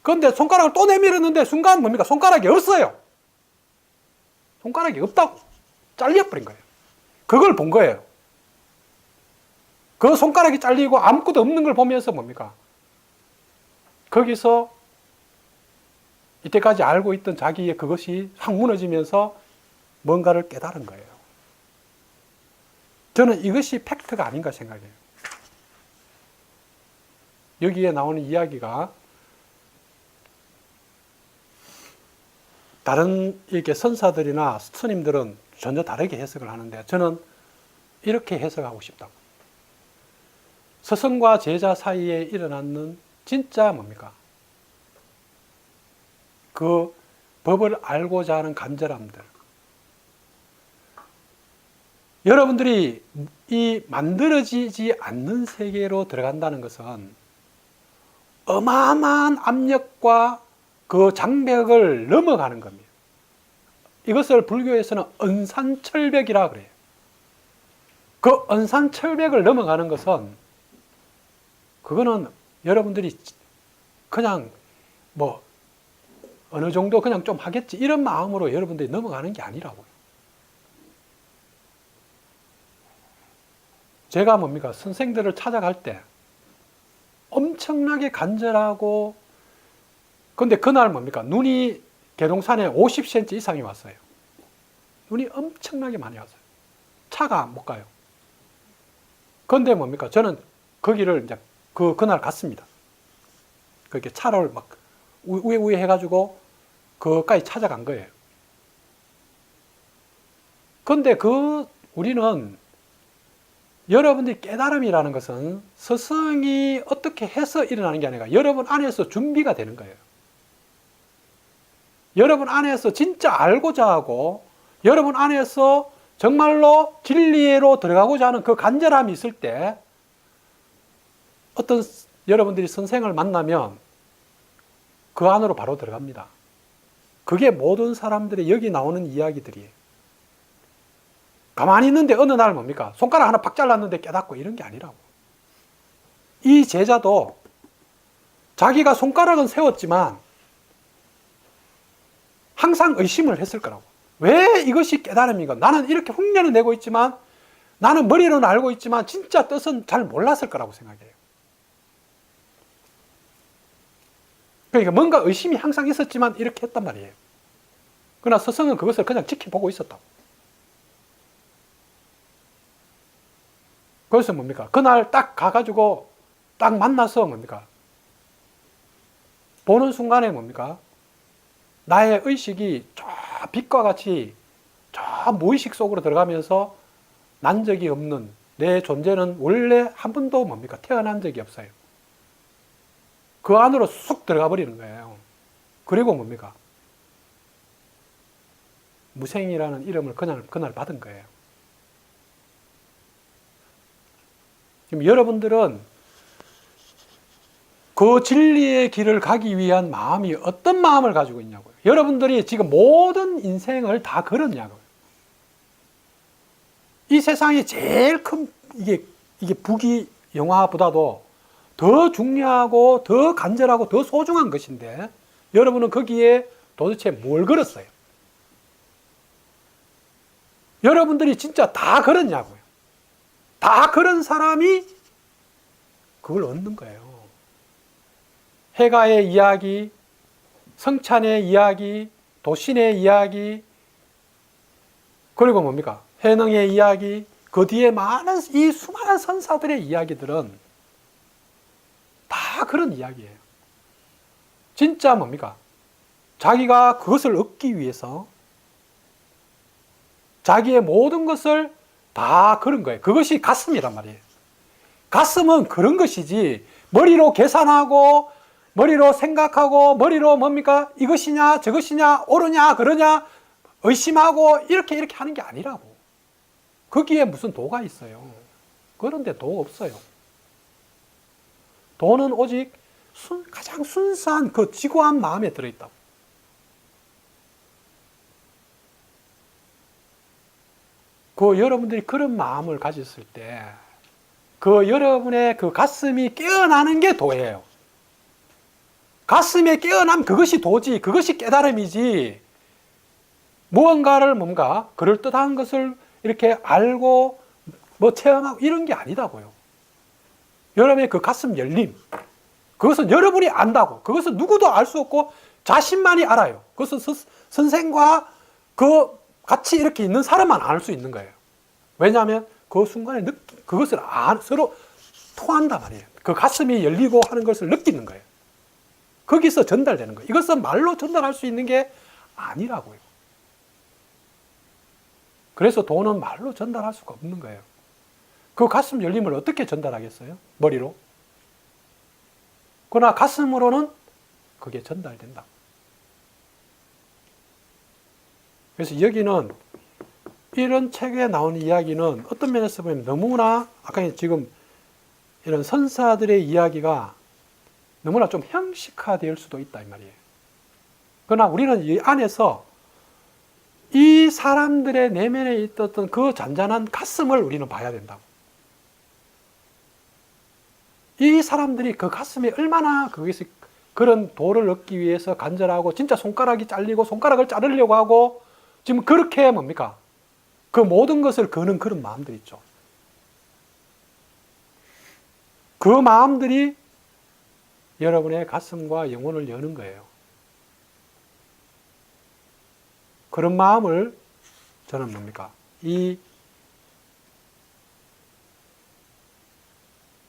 그런데 손가락을 또 내밀었는데 순간 뭡니까? 손가락이 없어요. 손가락이 없다고. 잘려버린 거예요. 그걸 본 거예요. 그 손가락이 잘리고 아무것도 없는 걸 보면서 뭡니까? 거기서 이때까지 알고 있던 자기의 그것이 확 무너지면서 뭔가를 깨달은 거예요. 저는 이것이 팩트가 아닌가 생각해요. 여기에 나오는 이야기가 다른 이렇게 선사들이나 스님들은 전혀 다르게 해석을 하는데 저는 이렇게 해석하고 싶다고. 스승과 제자 사이에 일어나는 진짜 뭡니까? 그 법을 알고자 하는 간절함들. 여러분들이 이 만들어지지 않는 세계로 들어간다는 것은 어마어마한 압력과 그 장벽을 넘어가는 겁니다. 이것을 불교에서는 은산철벽이라 그래요. 그 은산철벽을 넘어가는 것은 그거는 여러분들이 그냥 뭐 어느 정도 그냥 좀 하겠지 이런 마음으로 여러분들이 넘어가는 게 아니라고요. 제가 뭡니까? 선생들을 찾아갈 때 엄청나게 간절하고 근데 그날 뭡니까? 눈이 계룡산에 50cm 이상이 왔어요. 눈이 엄청나게 많이 왔어요. 차가 못 가요. 그런데 뭡니까? 저는 거기를 이제 그날 갔습니다. 그렇게 차를 막 우회우회 해가지고 그까지 찾아간 거예요. 그런데 우리는 여러분들이 깨달음이라는 것은 스승이 어떻게 해서 일어나는 게 아니라 여러분 안에서 준비가 되는 거예요. 여러분 안에서 진짜 알고자 하고 여러분 안에서 정말로 진리로 들어가고자 하는 그 간절함이 있을 때 어떤 여러분들이 선생을 만나면 그 안으로 바로 들어갑니다. 그게 모든 사람들의 여기 나오는 이야기들이에요. 가만히 있는데 어느 날 뭡니까? 손가락 하나 팍 잘랐는데 깨닫고 이런 게 아니라고. 이 제자도 자기가 손가락은 세웠지만 항상 의심을 했을 거라고. 왜 이것이 깨달음인가? 나는 이렇게 흉내는 내고 있지만 나는 머리로는 알고 있지만 진짜 뜻은 잘 몰랐을 거라고 생각해요. 그러니까 뭔가 의심이 항상 있었지만 이렇게 했단 말이에요. 그러나 스승은 그것을 그냥 지켜보고 있었다고. 그래서 뭡니까? 그날 딱 가가지고 딱 만나서 뭡니까? 보는 순간에 뭡니까? 나의 의식이 저 빛과 같이 저 무의식 속으로 들어가면서 난 적이 없는 내 존재는 원래 한 번도 뭡니까? 태어난 적이 없어요. 그 안으로 쑥 들어가 버리는 거예요. 그리고 뭡니까? 무생이라는 이름을 그날 받은 거예요. 지금 여러분들은 그 진리의 길을 가기 위한 마음이 어떤 마음을 가지고 있냐고요. 여러분들이 지금 모든 인생을 다 걸었냐고요. 이 세상에 제일 큰 이게 부귀 영화보다도 더 중요하고 더 간절하고 더 소중한 것인데 여러분은 거기에 도대체 뭘 걸었어요? 여러분들이 진짜 다 걸었냐고요. 다 그런 사람이 그걸 얻는 거예요. 해가의 이야기, 성찬의 이야기, 도신의 이야기, 그리고 뭡니까? 해능의 이야기, 그 뒤에 많은 이 수많은 선사들의 이야기들은 다 그런 이야기예요. 진짜 뭡니까? 자기가 그것을 얻기 위해서 자기의 모든 것을 다 그런 거예요. 그것이 가슴이란 말이에요. 가슴은 그런 것이지 머리로 계산하고 머리로 생각하고 머리로 뭡니까? 이것이냐 저것이냐 옳으냐 그러냐 의심하고 이렇게 하는 게 아니라고. 거기에 무슨 도가 있어요. 그런데 도 없어요. 도는 오직 가장 순수한 그 지고한 마음에 들어있다고. 그 여러분들이 그런 마음을 가졌을 때 그 여러분의 그 가슴이 깨어나는 게 도예요. 가슴에 깨어남 그것이 도지, 그것이 깨달음이지. 무언가를 뭔가 그럴듯한 것을 이렇게 알고 뭐 체험하고 이런 게 아니다고요. 여러분의 그 가슴 열림, 그것은 여러분이 안다고. 그것은 누구도 알 수 없고 자신만이 알아요. 그것은 선생과 그 같이 이렇게 있는 사람만 알 수 있는 거예요. 왜냐하면 그 순간에 그것을 서로 통한단 말이에요. 그 가슴이 열리고 하는 것을 느끼는 거예요. 거기서 전달되는 거예요. 이것은 말로 전달할 수 있는 게 아니라고요. 그래서 도는 말로 전달할 수가 없는 거예요. 그 가슴 열림을 어떻게 전달하겠어요? 머리로? 그러나 가슴으로는 그게 전달된다. 그래서 여기는 이런 책에 나오는 이야기는 어떤 면에서 보면 너무나 아까 지금 이런 선사들의 이야기가 너무나 좀 형식화될 수도 있다 이 말이에요. 그러나 우리는 이 안에서 이 사람들의 내면에 있었던 그 잔잔한 가슴을 우리는 봐야 된다고. 이 사람들이 그 가슴에 얼마나 거기서 그런 도를 얻기 위해서 간절하고 진짜 손가락이 잘리고 손가락을 자르려고 하고 지금 그렇게 뭡니까? 그 모든 것을 거는 그런 마음들 있죠. 그 마음들이 여러분의 가슴과 영혼을 여는 거예요. 그런 마음을 저는 뭡니까? 이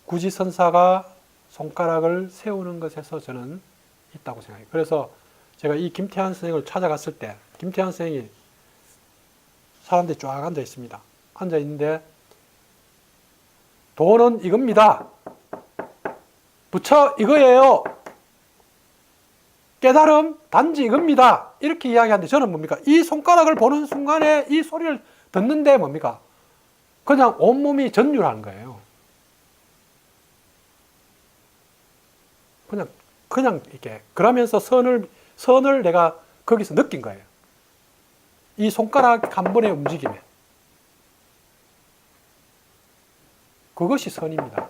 구지선사가 손가락을 세우는 것에서 저는 있다고 생각해요. 그래서 제가 이 김태환 선생을 찾아갔을 때 김태환 선생이 사람들이 쫙 앉아 있습니다. 앉아 있는데 도는 이겁니다. 부처 이거예요. 깨달음 단지 이겁니다. 이렇게 이야기하는데 저는 뭡니까? 이 손가락을 보는 순간에 이 소리를 듣는데 뭡니까? 그냥 온몸이 전율하는 거예요. 그냥 이렇게 그러면서 선을 내가 거기서 느낀 거예요. 이 손가락 한 번의 움직임에. 그것이 선입니다.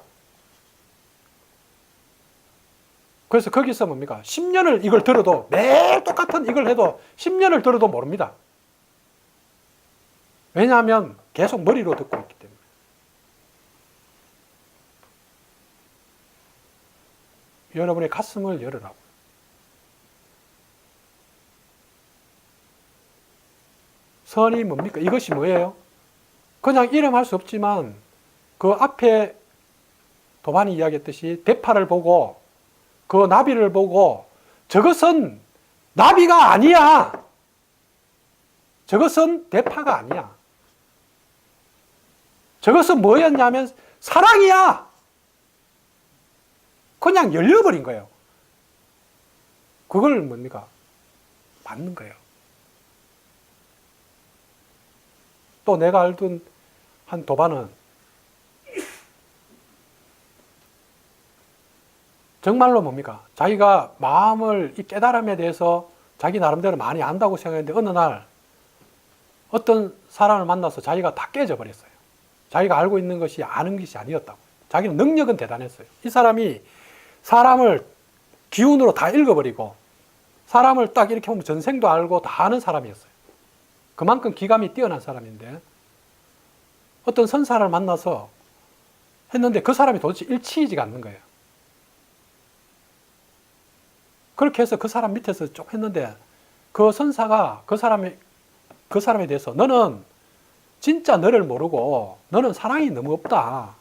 그래서 거기서 뭡니까? 10년을 이걸 들어도 매일 똑같은 이걸 해도 10년을 들어도 모릅니다. 왜냐하면 계속 머리로 듣고 있기 때문에. 여러분의 가슴을 열으라고. 선이 뭡니까? 이것이 뭐예요? 그냥 이름할 수 없지만 그 앞에 도반이 이야기했듯이 대파를 보고 그 나비를 보고 저것은 나비가 아니야. 저것은 대파가 아니야. 저것은 뭐였냐면 사랑이야. 그냥 열려버린 거예요. 그걸 뭡니까? 맞는 거예요. 또 내가 알던 한 도반은 정말로 뭡니까? 자기가 마음을 이 깨달음에 대해서 자기 나름대로 많이 안다고 생각했는데 어느 날 어떤 사람을 만나서 자기가 다 깨져버렸어요. 자기가 알고 있는 것이 아는 것이 아니었다고. 자기는 능력은 대단했어요. 이 사람이 사람을 기운으로 다 읽어버리고 사람을 딱 이렇게 보면 전생도 알고 다 아는 사람이었어요. 그만큼 기감이 뛰어난 사람인데 어떤 선사를 만나서 했는데 그 사람이 도대체 일치이지가 않는 거예요. 그렇게 해서 그 사람 밑에서 쭉 했는데 그 선사가 그 사람에 대해서 너는 진짜 너를 모르고 너는 사랑이 너무 없다.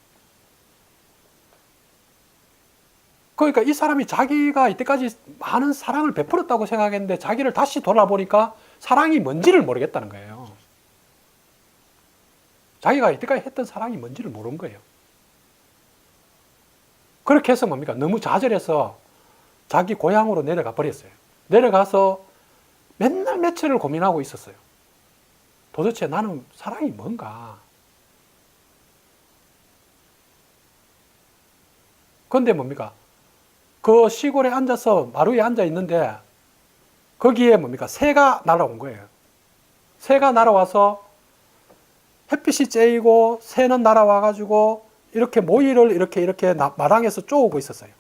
그러니까 이 사람이 자기가 이때까지 많은 사랑을 베풀었다고 생각했는데 자기를 다시 돌아보니까 사랑이 뭔지를 모르겠다는 거예요. 자기가 이때까지 했던 사랑이 뭔지를 모르는 거예요. 그렇게 해서 뭡니까? 너무 좌절해서 자기 고향으로 내려가 버렸어요. 내려가서 맨날 며칠을 고민하고 있었어요. 도대체 나는 사랑이 뭔가? 그런데 뭡니까? 그 시골에 앉아서 마루에 앉아 있는데 거기에 뭡니까? 새가 날아온 거예요. 새가 날아와서 햇빛이 쬐이고 새는 날아와가지고 이렇게 모이를 이렇게 마당에서 쪼우고 있었어요.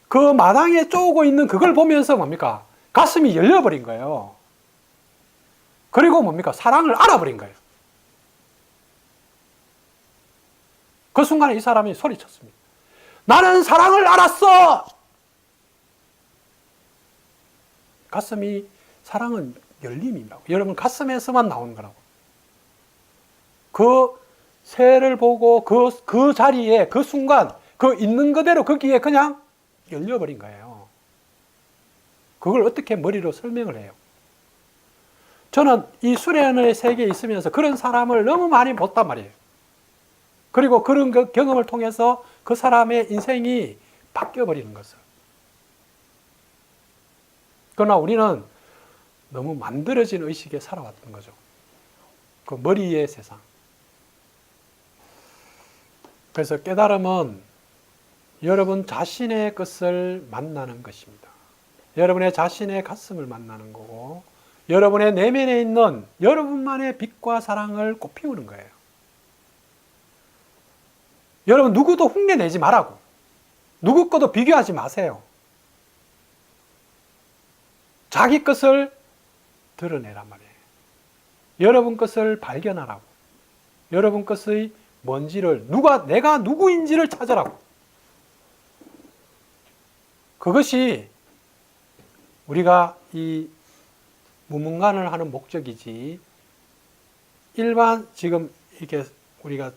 그 마당에 쪼우고 있는 그걸 보면서 뭡니까? 가슴이 열려버린 거예요. 그리고 뭡니까? 사랑을 알아버린 거예요. 그 순간에 이 사람이 소리쳤습니다. 나는 사랑을 알았어! 가슴이, 사랑은 열림이라고. 여러분, 가슴에서만 나오는 거라고. 그 새를 보고 그 자리에, 그 순간, 그 있는 그대로 거기에 그냥 열려버린 거예요. 그걸 어떻게 머리로 설명을 해요? 저는 이 수련의 세계에 있으면서 그런 사람을 너무 많이 봤단 말이에요. 그리고 그런 경험을 통해서 그 사람의 인생이 바뀌어버리는 것을. 그러나 우리는 너무 만들어진 의식에 살아왔던 거죠. 그 머리의 세상. 그래서 깨달음은 여러분 자신의 것을 만나는 것입니다. 여러분의 자신의 가슴을 만나는 거고, 여러분의 내면에 있는 여러분만의 빛과 사랑을 꽃피우는 거예요. 여러분 누구도 흉내내지 말라고. 누구 것도 비교하지 마세요. 자기 것을 드러내란 말이에요. 여러분 것을 발견하라고. 여러분 것의 뭔지를, 내가 누구인지를 찾으라고. 그것이 우리가 이 무문관을 하는 목적이지, 일반 지금 이렇게 우리가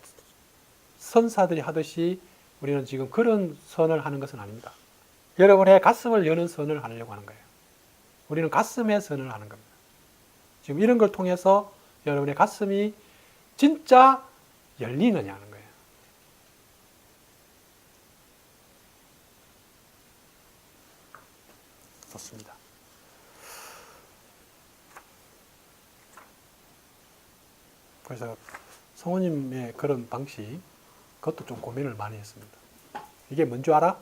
선사들이 하듯이 우리는 지금 그런 선을 하는 것은 아닙니다. 여러분의 가슴을 여는 선을 하려고 하는 거예요. 우리는 가슴의 선을 하는 겁니다. 지금 이런 걸 통해서 여러분의 가슴이 진짜 열리느냐 하는 거예요. 좋습니다. 그래서 성우님의 그런 방식, 그것도 좀 고민을 많이 했습니다. 이게 뭔 줄 알아?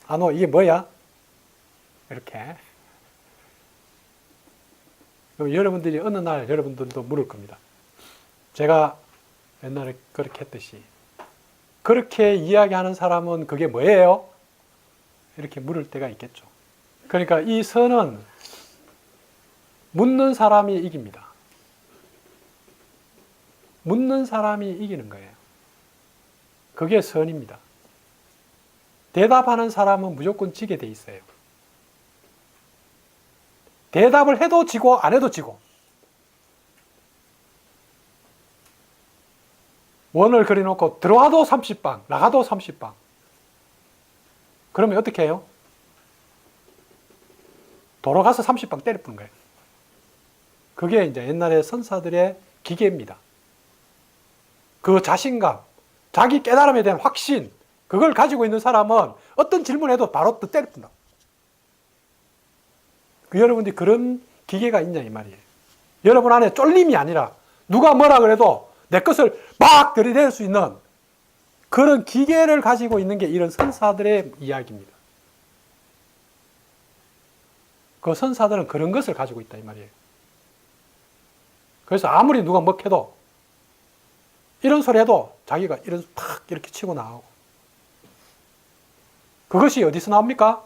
아노, 이게 뭐야? 이렇게. 그럼 여러분들이 어느 날 여러분들도 물을 겁니다. 제가 옛날에 그렇게 했듯이, 그렇게 이야기하는 사람은 그게 뭐예요? 이렇게 물을 때가 있겠죠. 그러니까 이 선은 묻는 사람이 이깁니다. 묻는 사람이 이기는 거예요. 그게 선입니다. 대답하는 사람은 무조건 지게 돼 있어요. 대답을 해도 지고 안 해도 지고. 원을 그려놓고 들어와도 30방, 나가도 30방. 그러면 어떻게 해요? 돌아가서 30방 때려 부는 거예요. 그게 이제 옛날에 선사들의 기계입니다. 그 자신감, 자기 깨달음에 대한 확신, 그걸 가지고 있는 사람은 어떤 질문해도 바로 또 때려 pun다. 여러분들이 그런 기계가 있냐 이 말이에요. 여러분 안에 쫄림이 아니라 누가 뭐라 그래도 내 것을 막 들이댈 수 있는 그런 기계를 가지고 있는 게 이런 선사들의 이야기입니다. 그 선사들은 그런 것을 가지고 있다 이 말이에요. 그래서 아무리 누가 먹혀도 이런 소리 해도 자기가 이런 탁 이렇게 치고 나가고. 그것이 어디서 나옵니까?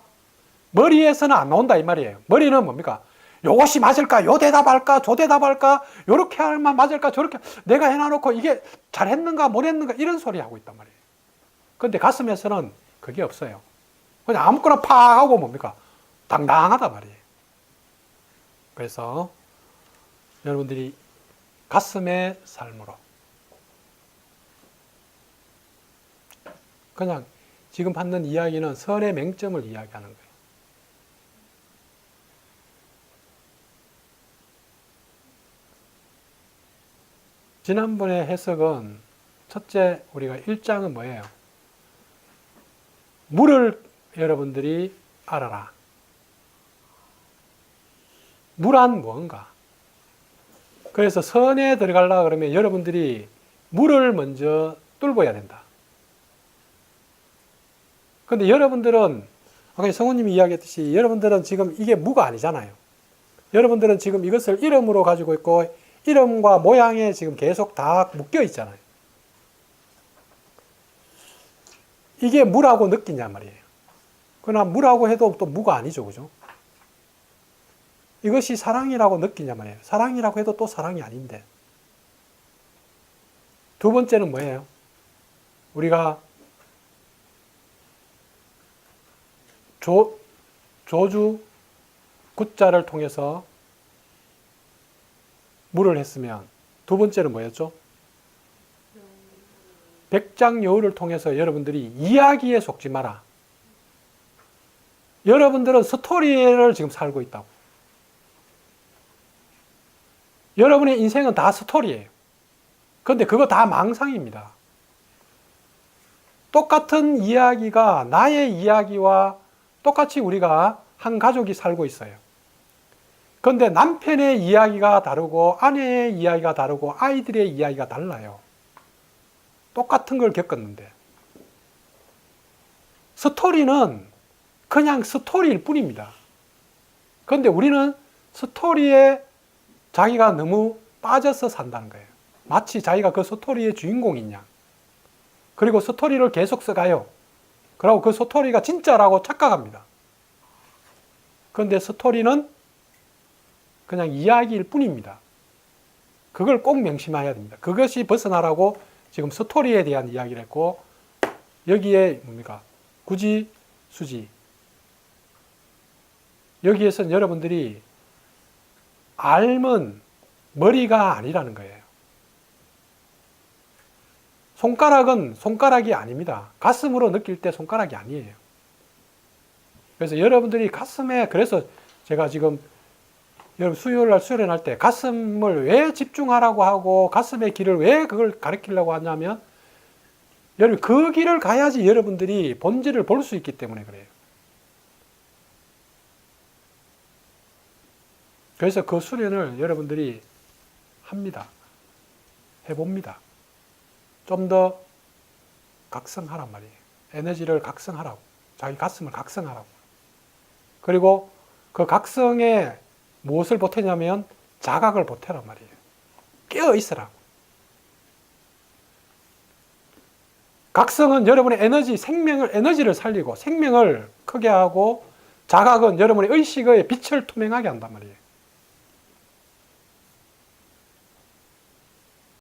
머리에서는 안 나온다 이 말이에요. 머리는 뭡니까? 요것이 맞을까? 요 대답할까? 저 대답할까? 요렇게 하면 맞을까? 저렇게 내가 해놔놓고 이게 잘했는가 못했는가 이런 소리 하고 있단 말이에요. 그런데 가슴에서는 그게 없어요. 그냥 아무거나 팍 하고 뭡니까? 당당하단 말이에요. 그래서 여러분들이 가슴의 삶으로 그냥 지금 받는 이야기는 선의 맹점을 이야기하는 거예요. 지난번에 해석은 첫째 우리가 1장은 뭐예요? 물을 여러분들이 알아라. 물안 뭔가? 그래서 선에 들어가려고 그러면 여러분들이 물을 먼저 뚫어야 된다. 근데 여러분들은 아까 성우님이 이야기했듯이 여러분들은 지금 이게 무가 아니잖아요. 여러분들은 지금 이것을 이름으로 가지고 있고 이름과 모양에 지금 계속 다 묶여 있잖아요. 이게 무라고 느끼냐 말이에요. 그러나 무라고 해도 또 무가 아니죠. 그죠? 이것이 사랑이라고 느끼냐 말이에요. 사랑이라고 해도 또 사랑이 아닌데. 두 번째는 뭐예요? 우리가 조주 굿자를 통해서 물을 했으면 두 번째는 뭐였죠? 백장여우를 통해서 여러분들이 이야기에 속지 마라. 여러분들은 스토리를 지금 살고 있다고. 여러분의 인생은 다 스토리예요. 그런데 그거 다 망상입니다. 똑같은 이야기가 나의 이야기와 똑같이 우리가 한 가족이 살고 있어요. 그런데 남편의 이야기가 다르고 아내의 이야기가 다르고 아이들의 이야기가 달라요. 똑같은 걸 겪었는데 스토리는 그냥 스토리일 뿐입니다. 그런데 우리는 스토리에 자기가 너무 빠져서 산다는 거예요. 마치 자기가 그 스토리의 주인공인 양. 그리고 스토리를 계속 써가요. 그리고 그 스토리가 진짜라고 착각합니다. 그런데 스토리는 그냥 이야기일 뿐입니다. 그걸 꼭 명심해야 됩니다. 그것이 벗어나라고 지금 스토리에 대한 이야기를 했고 여기에 뭡니까? 구지, 수지. 여기에서는 여러분들이 알면 머리가 아니라는 거예요. 손가락은 손가락이 아닙니다. 가슴으로 느낄 때 손가락이 아니에요. 그래서 여러분들이 가슴에, 그래서 제가 지금 여러분 수요일 날 수련할 때 가슴을 왜 집중하라고 하고 가슴의 길을 왜 그걸 가르치려고 하냐면 여러분 그 길을 가야지 여러분들이 본질을 볼 수 있기 때문에 그래요. 그래서 그 수련을 여러분들이 합니다. 해봅니다. 좀 더 각성하란 말이에요. 에너지를 각성하라고. 자기 가슴을 각성하라고. 그리고 그 각성에 무엇을 보태냐면 자각을 보태란 말이에요. 깨어 있으라고. 각성은 여러분의 에너지, 에너지를 살리고 생명을 크게 하고 자각은 여러분의 의식의 빛을 투명하게 한단 말이에요.